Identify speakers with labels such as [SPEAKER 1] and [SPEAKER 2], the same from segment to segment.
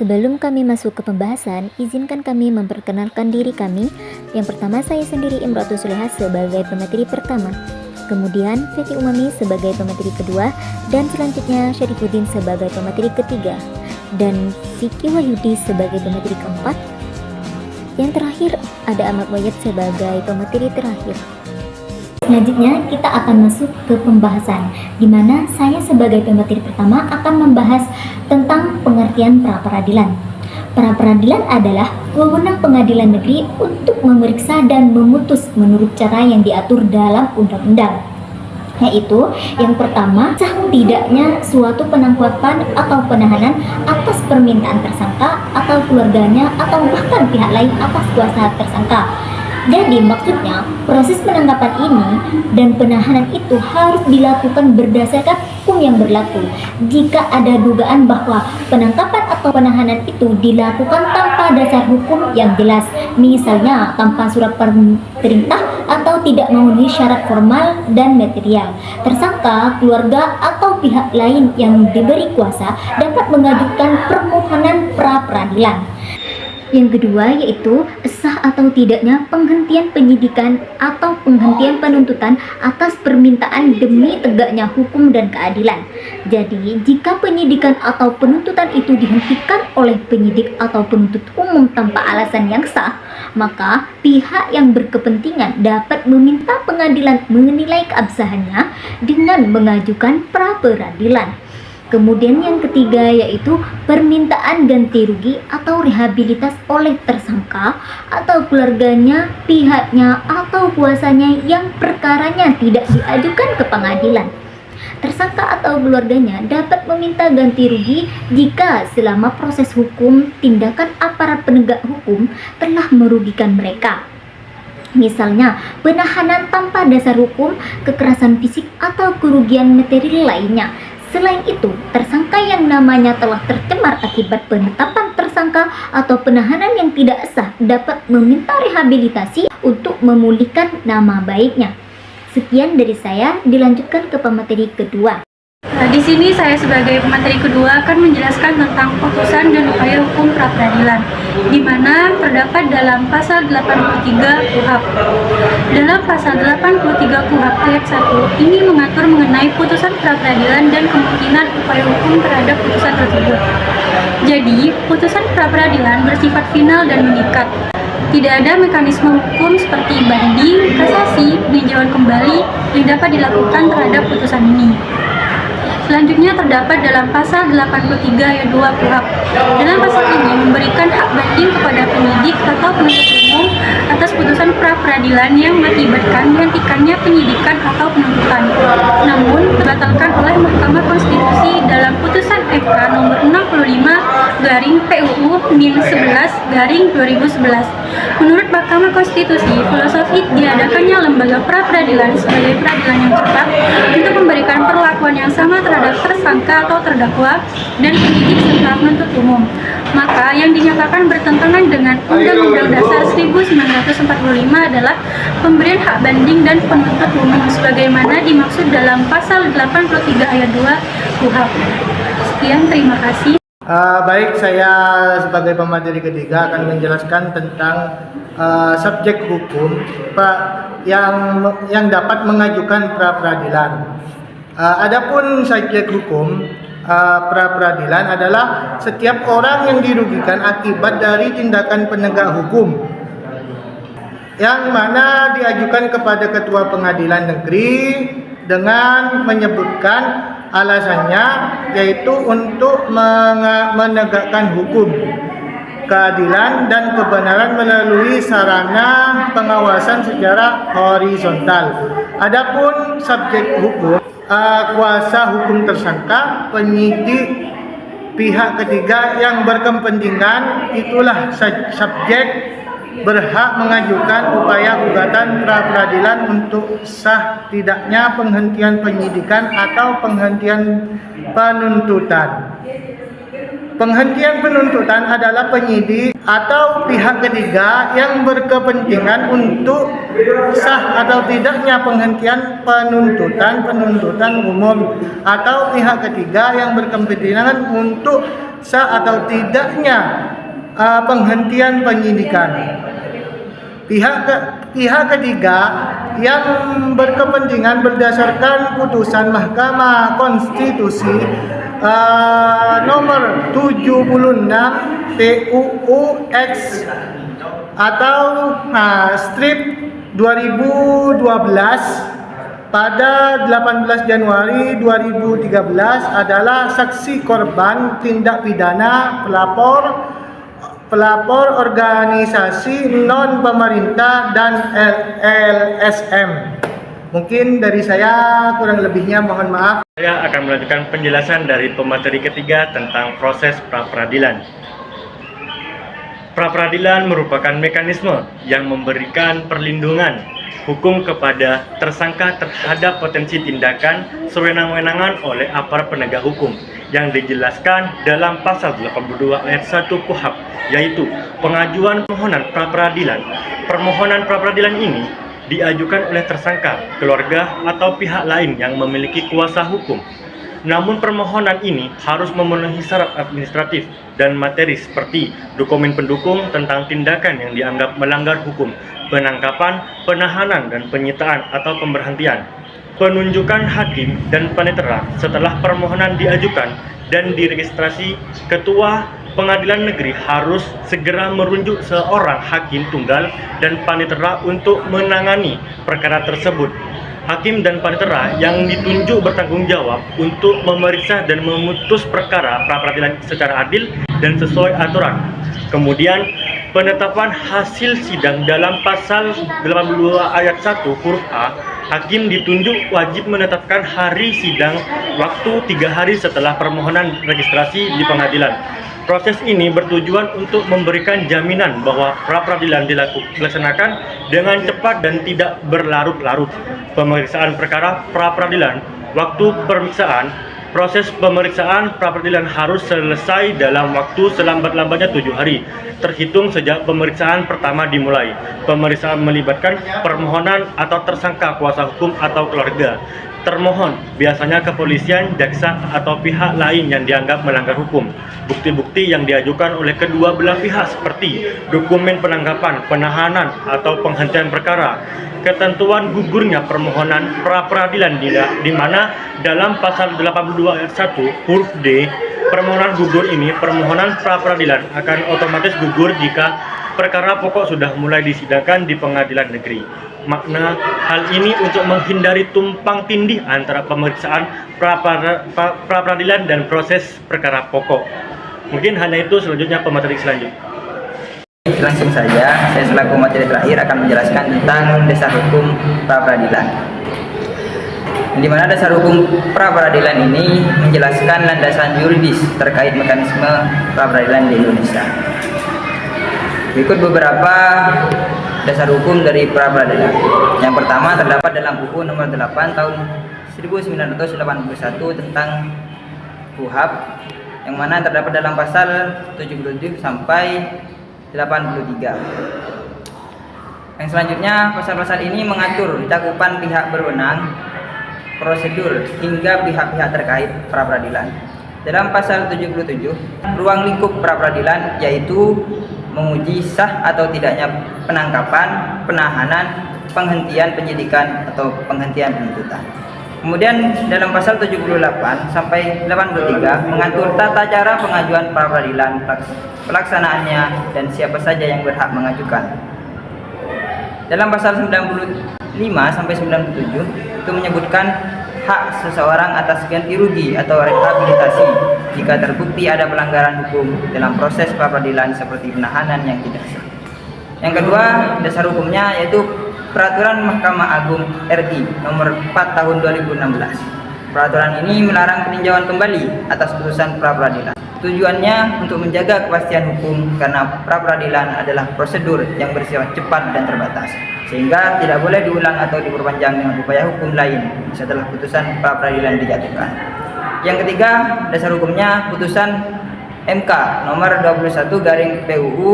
[SPEAKER 1] Sebelum kami masuk ke pembahasan, izinkan kami memperkenalkan diri kami. Yang pertama, saya sendiri Imro'atul Solehah sebagai pemateri pertama. Kemudian Fethi Umami sebagai pemateri kedua, dan selanjutnya Syarifuddin sebagai pemateri ketiga, dan Vicky Wahyudi sebagai pemateri keempat. Yang terakhir ada Ahmad Wayed sebagai pemateri terakhir. Selanjutnya kita akan masuk ke pembahasan, di mana saya sebagai pemateri pertama akan membahas tentang pengertian pra-peradilan. Pra-peradilan adalah wewenang pengadilan negeri untuk memeriksa dan memutus menurut cara yang diatur dalam undang-undang. Yaitu yang pertama, sah tidaknya suatu penangkapan atau penahanan atas permintaan tersangka atau keluarganya atau bahkan pihak lain atas kuasa tersangka. Jadi maksudnya proses penangkapan ini dan penahanan itu harus dilakukan berdasarkan hukum yang berlaku. Jika ada dugaan bahwa penangkapan atau penahanan itu dilakukan tanpa dasar hukum yang jelas, misalnya tanpa surat perintah atau tidak memenuhi syarat formal dan material, tersangka, keluarga, atau pihak lain yang diberi kuasa dapat mengajukan permohonan pra-peradilan. Yang kedua yaitu sah atau tidaknya penghentian penyidikan atau penghentian penuntutan atas permintaan demi tegaknya hukum dan keadilan. Jadi, jika penyidikan atau penuntutan itu dihentikan oleh penyidik atau penuntut umum tanpa alasan yang sah, maka pihak yang berkepentingan dapat meminta pengadilan menilai keabsahannya dengan mengajukan pra-peradilan. Kemudian yang ketiga yaitu permintaan ganti rugi atau rehabilitas oleh tersangka atau keluarganya, pihaknya, atau kuasanya yang perkaranya tidak diajukan ke pengadilan. Tersangka atau keluarganya dapat meminta ganti rugi jika selama proses hukum tindakan aparat penegak hukum telah merugikan mereka. Misalnya, penahanan tanpa dasar hukum, kekerasan fisik, atau kerugian materi lainnya. Selain itu, tersangka yang namanya telah tercemar akibat penetapan tersangka atau penahanan yang tidak sah dapat meminta rehabilitasi untuk memulihkan nama baiknya. Sekian dari saya, dilanjutkan ke pemateri kedua.
[SPEAKER 2] Di sini saya sebagai pemateri kedua akan menjelaskan tentang putusan dan upaya hukum pra-peradilan, di mana terdapat dalam pasal 83 KUHP. Dalam pasal 83 KUHP ayat 1 ini mengatur mengenai putusan pra-peradilan dan kemungkinan upaya hukum terhadap putusan tersebut. Jadi, putusan pra-peradilan bersifat final dan mengikat. Tidak ada mekanisme hukum seperti banding, kasasi, peninjauan kembali yang dapat dilakukan terhadap putusan ini. Selanjutnya terdapat dalam pasal 83 ayat 2 KUHP. Dalam pasal ini memberikan hak banding kepada penyidik atau penuntut umum atas putusan pra-peradilan yang mengakibatkan dihentikannya penyidikan atau penuntutan, namun dibatalkan oleh Mahkamah Konstitusi dalam putusan MK nomor 65/PUU-11/2011. Menurut Mahkamah Konstitusi, filosofi diadakannya lembaga pra-peradilan sebagai peradilan yang cepat untuk memberikan perlakuan yang sama terhadap tersangka atau terdakwa dan penyidik serta penuntut umum. Maka yang dinyatakan bertentangan dengan Undang-Undang Dasar 1945 adalah pemberian hak banding dan penuntut umum sebagaimana dimaksud dalam pasal 83 ayat 2 KUHP. Sekian, terima kasih.
[SPEAKER 3] Baik, saya sebagai pemateri ketiga akan menjelaskan tentang subjek hukum yang dapat mengajukan pra-peradilan. Adapun subjek hukum pra-peradilan adalah setiap orang yang dirugikan akibat dari tindakan penegak hukum yang mana diajukan kepada ketua pengadilan negeri dengan menyebutkan alasannya yaitu untuk menegakkan hukum, keadilan dan kebenaran melalui sarana pengawasan secara horizontal. Adapun subjek hukum, kuasa hukum tersangka, penyidik, pihak ketiga yang berkepentingan, itulah subjek berhak mengajukan upaya gugatan pra-peradilan untuk sah tidaknya penghentian penyidikan atau penghentian penuntutan. Penghentian penuntutan adalah penyidik atau pihak ketiga yang berkepentingan untuk sah atau tidaknya penghentian penuntutan umum atau pihak ketiga yang berkepentingan untuk sah atau tidaknya penghentian penyidikan. Pihak ketiga yang berkepentingan berdasarkan putusan Mahkamah Konstitusi nomor 76 PUU X atau strip 2012 pada 18 Januari 2013 adalah saksi korban tindak pidana pelapor organisasi non pemerintah dan LSM. Mungkin dari saya, kurang lebihnya mohon maaf.
[SPEAKER 4] Saya akan melanjutkan penjelasan dari pemateri ketiga tentang proses pra-peradilan. Pra-peradilan merupakan mekanisme yang memberikan perlindungan hukum kepada tersangka terhadap potensi tindakan sewenang-wenangan oleh aparat penegak hukum yang dijelaskan dalam pasal 82 ayat 1 KUHP, yaitu pengajuan permohonan pra-peradilan. Permohonan pra-peradilan ini diajukan oleh tersangka, keluarga, atau pihak lain yang memiliki kuasa hukum. Namun permohonan ini harus memenuhi syarat administratif dan materi seperti dokumen pendukung tentang tindakan yang dianggap melanggar hukum, penangkapan, penahanan, dan penyitaan atau pemberhentian, penunjukan hakim dan panitera setelah permohonan diajukan, dan diregistrasi. Ketua Pengadilan Negeri harus segera merujuk seorang hakim tunggal dan panitera untuk menangani perkara tersebut. Hakim dan panitera yang ditunjuk bertanggung jawab untuk memeriksa dan memutus perkara pra-peradilan secara adil dan sesuai aturan. Kemudian, penetapan hasil sidang dalam pasal 82 ayat 1 huruf A, hakim ditunjuk wajib menetapkan hari sidang waktu 3 hari setelah permohonan registrasi di pengadilan. Proses ini bertujuan untuk memberikan jaminan bahwa pra-peradilan dilaksanakan dengan cepat dan tidak berlarut-larut. Pemeriksaan perkara pra-peradilan, waktu pemeriksaan. Proses pemeriksaan pra-peradilan harus selesai dalam waktu selambat-lambatnya 7 hari, terhitung sejak pemeriksaan pertama dimulai. Pemeriksaan melibatkan permohonan atau tersangka, kuasa hukum, atau keluarga. Termohon, biasanya kepolisian, jaksa, atau pihak lain yang dianggap melanggar hukum. Bukti-bukti yang diajukan oleh kedua belah pihak seperti dokumen penangkapan, penahanan, atau penghentian perkara. Ketentuan gugurnya permohonan pra-peradilan di mana dalam pasal 82 ayat 1 huruf D, permohonan gugur ini, permohonan pra-peradilan akan otomatis gugur jika perkara pokok sudah mulai disidangkan di pengadilan negeri. Makna hal ini untuk menghindari tumpang tindih antara pemeriksaan pra-peradilan dan proses perkara pokok. Mungkin hanya itu, selanjutnya pemateri selanjutnya.
[SPEAKER 5] Langsung saja, saya selaku materi terakhir akan menjelaskan tentang dasar hukum pra-peradilan. Di mana dasar hukum pra-peradilan ini menjelaskan landasan yuridis terkait mekanisme pra-peradilan di Indonesia. Berikut beberapa dasar hukum dari pra-peradilan. Yang pertama terdapat dalam buku nomor 8 tahun 1981 tentang KUHP, yang mana terdapat dalam pasal 77 sampai 83. Yang selanjutnya, pasal-pasal ini mengatur cakupan pihak berwenang, prosedur, hingga pihak-pihak terkait pra-peradilan. Dalam pasal 77, ruang lingkup pra-peradilan yaitu menguji sah atau tidaknya penangkapan, penahanan, penghentian penyidikan, atau penghentian penuntutan. Kemudian dalam pasal 78 sampai 83 mengatur tata cara pengajuan pra-peradilan, pelaksanaannya, dan siapa saja yang berhak mengajukan. Dalam pasal 95 sampai 97 itu menyebutkan hak seseorang atas ganti rugi atau rehabilitasi jika terbukti ada pelanggaran hukum dalam proses pra-peradilan seperti penahanan yang tidak sah. Yang kedua, dasar hukumnya yaitu Peraturan Mahkamah Agung RI nomor 4 tahun 2016. Peraturan ini melarang peninjauan kembali atas putusan pra-peradilan. Tujuannya untuk menjaga kepastian hukum karena pra-peradilan adalah prosedur yang bersifat cepat dan terbatas, sehingga tidak boleh diulang atau diperpanjang dengan upaya hukum lain setelah putusan pra-peradilan dijatuhkan. Yang ketiga, dasar hukumnya putusan MK nomor 21/PUU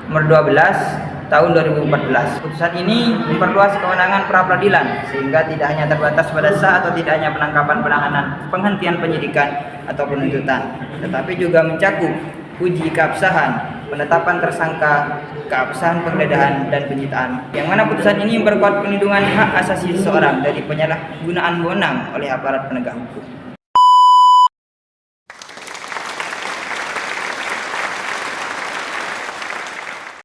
[SPEAKER 5] nomor 12 tahun 2014. Putusan ini memperluas kewenangan pra-peradilan sehingga tidak hanya terbatas pada sah atau tidaknya penangkapan, penahanan, penghentian penyidikan atau penuntutan, tetapi juga mencakup uji keabsahan, penetapan tersangka, keabsahan penggeledahan dan penyitaan. Yang mana putusan ini memperkuat perlindungan hak asasi seseorang dari penyalahgunaan wewenang oleh aparat penegak hukum.